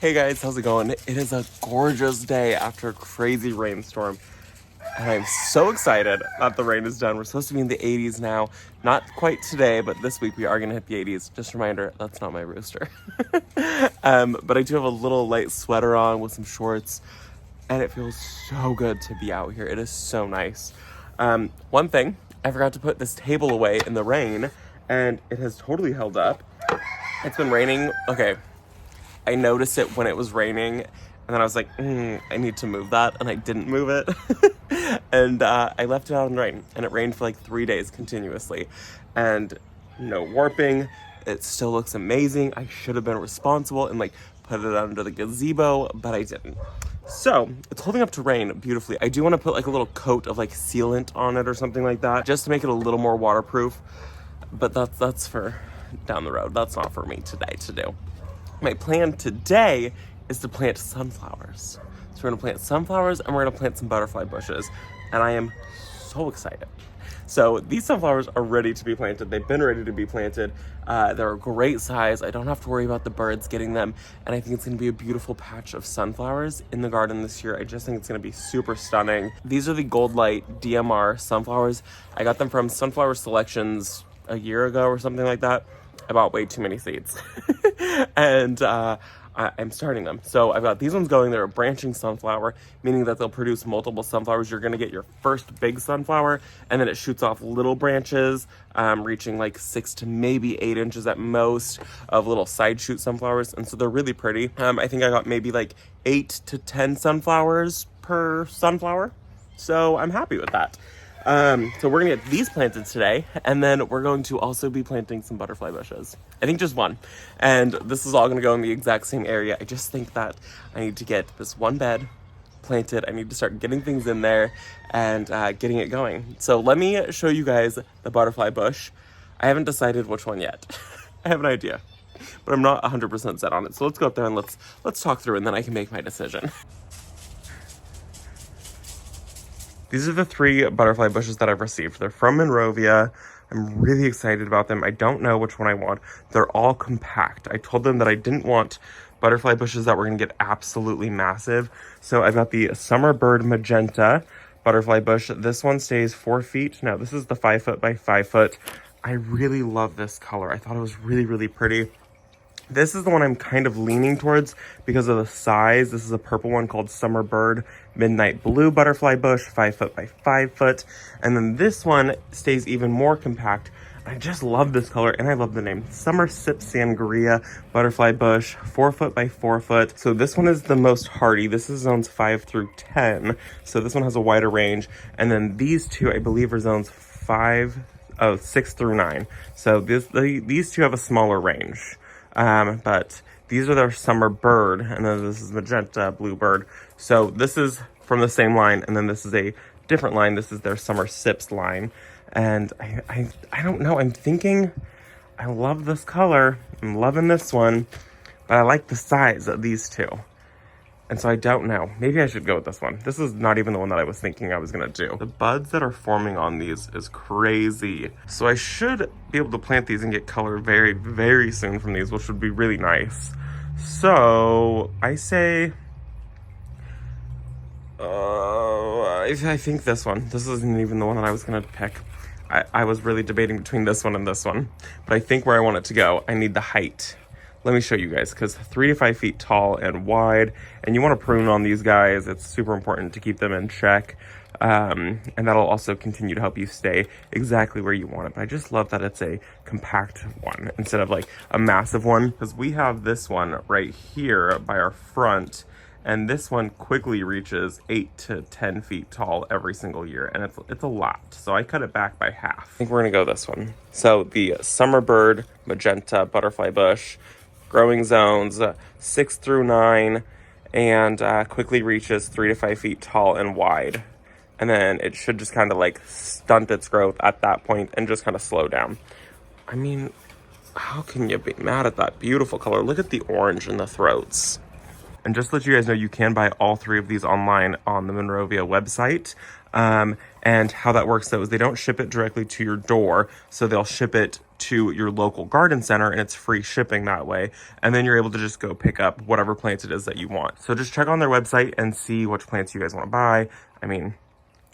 Hey guys, how's it going? It is a gorgeous day after a crazy rainstorm, and I'm so excited that the rain is done. We're supposed to be in the 80s now. Not quite today, but this week we are going to hit the 80s. Just a reminder, that's not my rooster. But I do have a little light sweater on with some shorts, and it feels so good to be out here. It is so nice. One thing, I forgot to put this table away in the rain, and it has totally held up. It's been raining. Okay. I noticed it when it was raining, and then I was like, I need to move that, and I didn't move it. And I left it out in the rain, and it rained for like 3 days continuously. And no warping. It still looks amazing. I should have been responsible and like put it under the gazebo, but I didn't. So it's holding up to rain beautifully. I do want to put like a little coat of like sealant on it or something like that, just to make it a little more waterproof. But that's for down the road. That's not for me today to do. My plan today is to plant sunflowers. So we're gonna plant sunflowers and we're gonna plant some butterfly bushes. And I am so excited. So these sunflowers are ready to be planted. They've been ready to be planted. They're a great size. I don't have to worry about the birds getting them. And I think it's gonna be a beautiful patch of sunflowers in the garden this year. I just think it's gonna be super stunning. These are the Gold Light DMR sunflowers. I got them from Sunflower Selections a year ago or something like that. I bought way too many seeds. And I'm starting them. So I've got these ones going. They're a branching sunflower, meaning that they'll produce multiple sunflowers. You're going to get your first big sunflower, and then it shoots off little branches, reaching like 6 to maybe 8 inches at most of little side shoot sunflowers. And so they're really pretty. I think I got maybe like 8 to 10 sunflowers per sunflower. So I'm happy with that. So we're gonna get these planted today, and then we're going to also be planting some butterfly bushes. I think just one. And this is all gonna go in the exact same area. I just think that I need to get this one bed planted. I need to start getting things in there and getting it going. So let me show you guys the butterfly bush. I haven't decided which one yet. I have an idea, but I'm not 100% set on it. So let's go up there and let's talk through, and then I can make my decision. These are the 3 butterfly bushes that I've received. They're from Monrovia. I'm really excited about them. I don't know which one I want. They're all compact. I told them that I didn't want butterfly bushes that were gonna get absolutely massive. So I've got the Summer Bird Magenta butterfly bush. This one stays 4 feet. Now this is the 5 foot by 5 foot. I really love this color. I thought it was really, really pretty. This is the one I'm kind of leaning towards because of the size. This is a purple one called Summer Bird Midnight Blue Butterfly Bush, 5 foot by 5 foot. And then this one stays even more compact. I just love this color, and I love the name. Summer Sip Sangria Butterfly Bush, 4 foot by 4 foot. So this one is the most hardy. This is zones 5 through 10. So this one has a wider range. And then these two, I believe, are zones 6 through 9. So these two have a smaller range. But these are their Summer Bird, and then this is Magenta Bluebird. So this is from the same line, and then this is a different line. This is their Summer Sips line. And I don't know, I'm thinking I love this color. I'm loving this one, but I like the size of these two. And so I don't know. Maybe I should go with this one. This is not even the one that I was thinking I was gonna do. The buds that are forming on these is crazy. So I should be able to plant these and get color very, very soon from these, which would be really nice. So I say, I think this one. This isn't even the one that I was gonna pick. I was really debating between this one and this one. But I think where I want it to go, I need the height. Let me show you guys, because 3 to 5 feet tall and wide, and you want to prune on these guys. It's super important to keep them in check, and that'll also continue to help you stay exactly where you want it. But I just love that it's a compact one instead of like a massive one, because we have this one right here by our front, and this one quickly reaches 8 to 10 feet tall every single year, and it's a lot. So I cut it back by half. I think we're gonna go this one. So the Summer Bird Magenta Butterfly Bush, growing zones 6 through 9, and quickly reaches 3 to 5 feet tall and wide. And then it should just kind of like stunt its growth at that point and just kind of slow down. I mean, how can you be mad at that beautiful color? Look at the orange in the throats. And just to let you guys know, you can buy all 3 of these online on the Monrovia website. And how that works though is they don't ship it directly to your door, so they'll ship it to your local garden center, and it's free shipping that way. And then you're able to just go pick up whatever plants it is that you want. So just check on their website and see which plants you guys want to buy. I mean,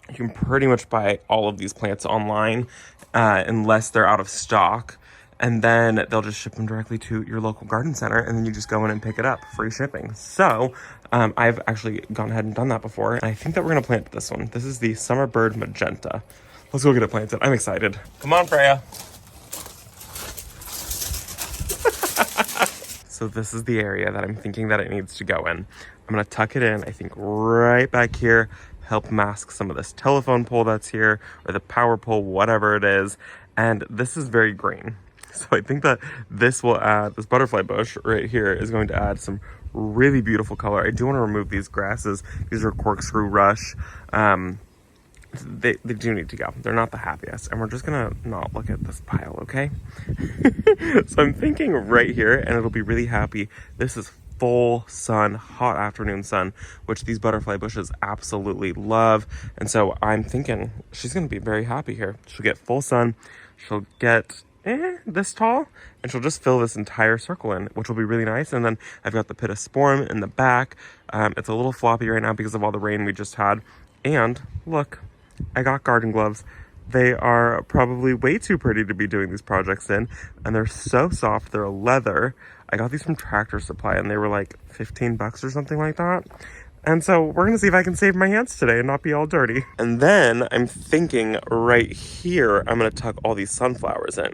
you can pretty much buy all of these plants online unless they're out of stock. And then they'll just ship them directly to your local garden center, and then you just go in and pick it up, free shipping. So I've actually gone ahead and done that before, and I think that we're gonna plant this one. This is the Summer Bird Magenta. Let's go get it planted. I'm excited. Come on, Freya. So this is the area that I'm thinking that it needs to go in. I'm gonna tuck it in, I think right back here, help mask some of this telephone pole that's here, or the power pole, whatever it is. And this is very green. So I think that this will add, this butterfly bush right here is going to add some really beautiful color. I do want to remove these grasses. These are corkscrew rush. They do need to go. They're not the happiest. And we're just going to not look at this pile, okay? So I'm thinking right here, and it'll be really happy. This is full sun, hot afternoon sun, which these butterfly bushes absolutely love. And so I'm thinking she's going to be very happy here. She'll get full sun. She'll get this tall, and she'll just fill this entire circle in, which will be really nice. And then I've got the pittosporum in the back. It's a little floppy right now because of all the rain we just had. And look, I got garden gloves. They are probably way too pretty to be doing these projects in, and they're so soft. They're leather. I got these from Tractor Supply, and they were like 15 bucks or something like that. And so we're going to see if I can save my hands today and not be all dirty. And then I'm thinking right here, I'm going to tuck all these sunflowers in,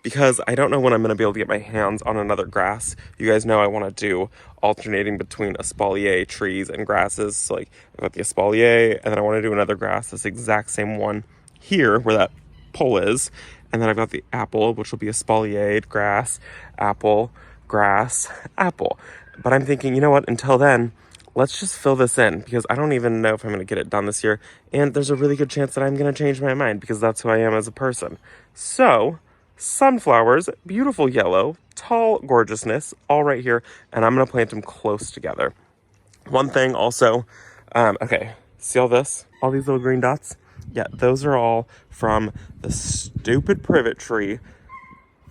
because I don't know when I'm going to be able to get my hands on another grass. You guys know I want to do alternating between espalier trees and grasses. So like I've got the espalier, and then I want to do another grass, this exact same one here where that pole is. And then I've got the apple, which will be espaliered grass, apple, grass, apple. But I'm thinking, you know what, until then, let's just fill this in, because I don't even know if I'm going to get it done this year. And there's a really good chance that I'm going to change my mind, because that's who I am as a person. So, sunflowers, beautiful yellow, tall gorgeousness, all right here. And I'm going to plant them close together. One thing also, okay, see all this? All these little green dots? Yeah, those are all from the stupid privet tree.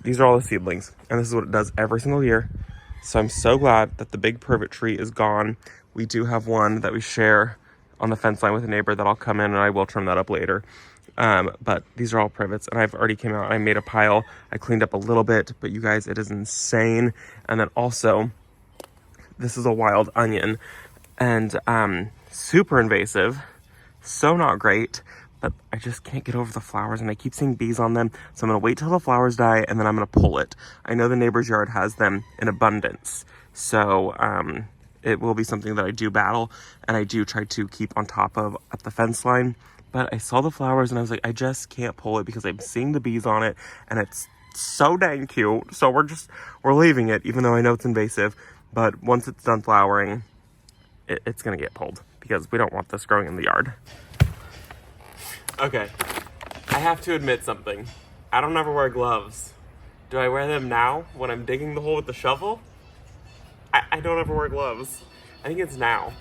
These are all the seedlings. And this is what it does every single year. So I'm so glad that the big privet tree is gone. We do have one that we share on the fence line with a neighbor that I'll come in, and I will trim that up later. But these are all privets, and I've already came out and I made a pile. I cleaned up a little bit, but you guys, it is insane. And then also, this is a wild onion, and super invasive, so not great. But I just can't get over the flowers, and I keep seeing bees on them. So I'm going to wait till the flowers die, and then I'm going to pull it. I know the neighbor's yard has them in abundance. So it will be something that I do battle, and I do try to keep on top of at the fence line. But I saw the flowers, and I was like, I just can't pull it because I'm seeing the bees on it, and it's so dang cute. So we're leaving it, even though I know it's invasive. But once it's done flowering, it's going to get pulled, because we don't want this growing in the yard. Okay, I have to admit something. I don't ever wear gloves. Do I wear them now when I'm digging the hole with the shovel? I don't ever wear gloves. I think it's now.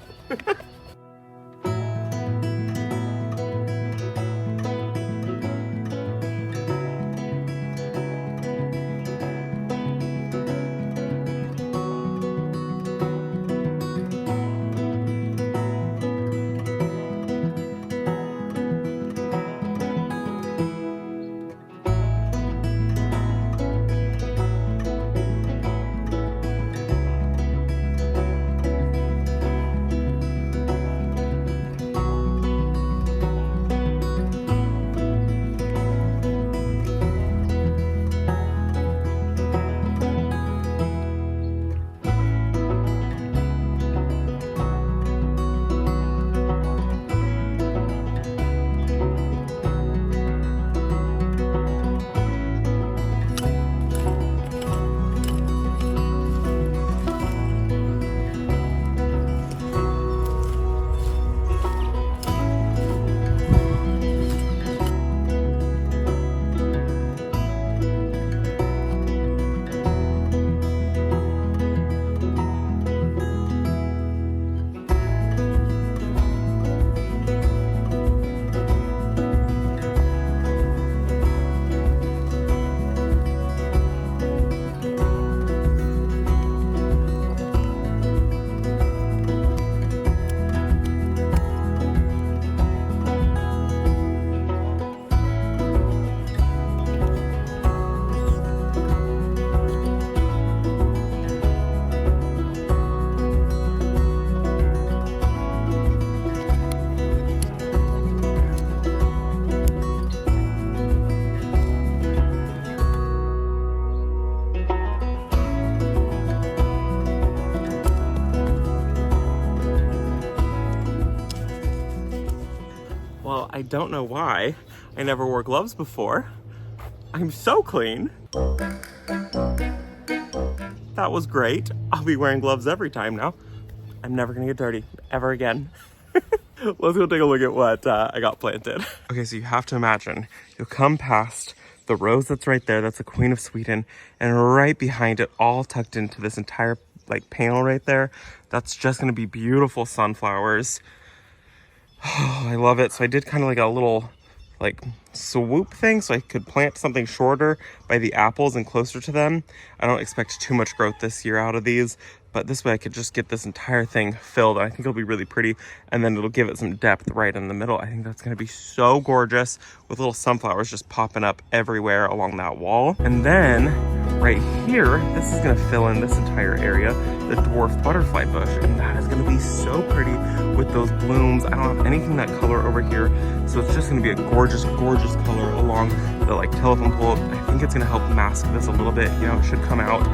I don't know why. I never wore gloves before. I'm so clean. That was great. I'll be wearing gloves every time now. I'm never gonna get dirty ever again. Let's go take a look at what I got planted. Okay, so you have to imagine, you'll come past the rose that's right there, that's the Queen of Sweden, and right behind it, all tucked into this entire like panel right there, that's just gonna be beautiful sunflowers. Oh, I love it. So I did kind of like a little like swoop thing so I could plant something shorter by the apples and closer to them. I don't expect too much growth this year out of these, but this way I could just get this entire thing filled. I think it'll be really pretty, and then it'll give it some depth right in the middle. I think that's gonna be so gorgeous with little sunflowers just popping up everywhere along that wall. And then right here, this is gonna fill in this entire area, the dwarf butterfly bush, and that is gonna be so pretty with those blooms. I don't have anything that color over here, so it's just gonna be a gorgeous, gorgeous color along the like telephone pole. I think it's gonna help mask this a little bit. You know, it should come out.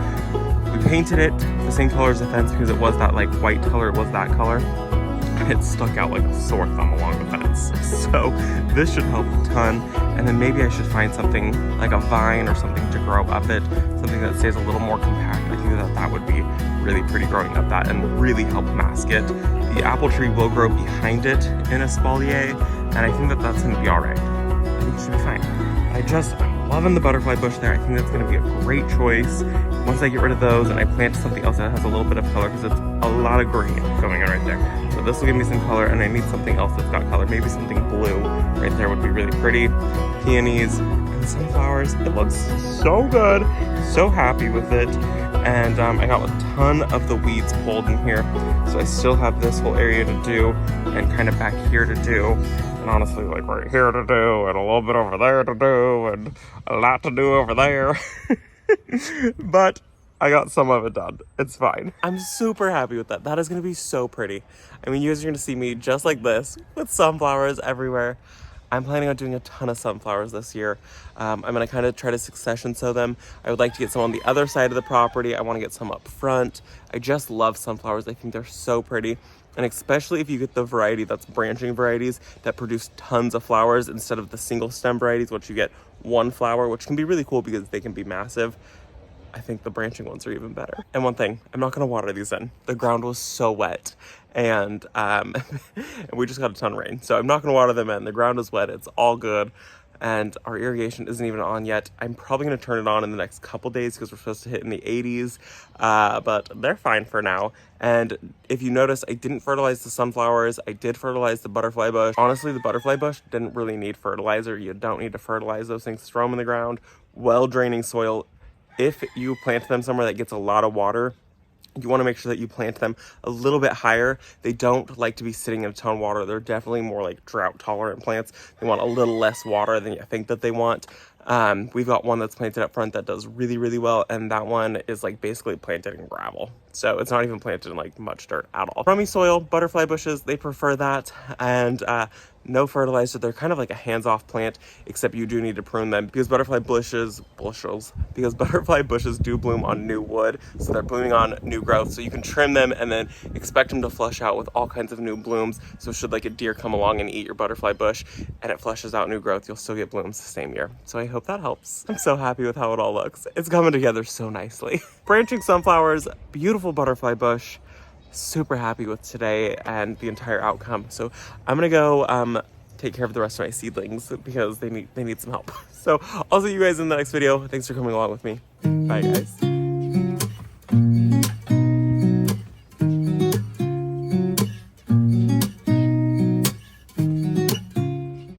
We painted it the same color as the fence because it was that like white color, it was that color. And it stuck out like a sore thumb along the fence. So this should help a ton. And then maybe I should find something like a vine or something to grow up it, something that stays a little more compact. I think that that would be really pretty growing up that and really help mask it. The apple tree will grow behind it in a espalier, and I think that that's gonna be all right. I think it should be fine. I'm loving the butterfly bush there. I think that's gonna be a great choice. Once I get rid of those and I plant something else that has a little bit of color, because it's a lot of green going on right there. So this will give me some color, and I need something else that's got color. Maybe something blue right there would be really pretty. Peonies and sunflowers. It looks so good. So happy with it. And I got a ton of the weeds pulled in here. So I still have this whole area to do and kind of back here to do. And honestly, like right here to do, and a little bit over there to do, and a lot to do over there. But I got some of it done. It's fine. I'm super happy with that. That is gonna be so pretty. I mean, you guys are gonna see me just like this with sunflowers everywhere. I'm planning on doing a ton of sunflowers this year. I'm gonna kind of try to succession sow them. I would like to get some on the other side of the property. I wanna get some up front. I just love sunflowers. I think they're so pretty. And especially if you get the variety that's branching varieties that produce tons of flowers instead of the single stem varieties, which you get one flower, which can be really cool because they can be massive. I think the branching ones are even better. And one thing, I'm not gonna water these in. The ground was so wet, and we just got a ton of rain. So I'm not gonna water them in. The ground is wet, it's all good. And our irrigation isn't even on yet. I'm probably gonna turn it on in the next couple days because we're supposed to hit in the 80s, but they're fine for now. And if you notice, I didn't fertilize the sunflowers. I did fertilize the butterfly bush. Honestly, the butterfly bush didn't really need fertilizer. You don't need to fertilize those things. Throw them in the ground, well-draining soil. If you plant them somewhere that gets a lot of water, you want to make sure that you plant them a little bit higher. They don't like to be sitting in a ton of water. They're definitely more like drought tolerant plants. They want a little less water than you think that they want. We've got one that's planted up front that does really, really well. And that one is like basically planted in gravel. So it's not even planted in like much dirt at all. Crummy soil, butterfly bushes, they prefer that. And no fertilizer. They're kind of like a hands-off plant, except you do need to prune them because butterfly bushes do bloom on new wood. So they're blooming on new growth. So you can trim them and then expect them to flush out with all kinds of new blooms. So should like a deer come along and eat your butterfly bush and it flushes out new growth, you'll still get blooms the same year. So I hope that helps. I'm so happy with how it all looks. It's coming together so nicely. Branching sunflowers, beautiful butterfly bush. Super happy with today and the entire outcome. So I'm gonna go take care of the rest of my seedlings because they need some help. So I'll see you guys in the next video. Thanks for coming along with me. Bye guys.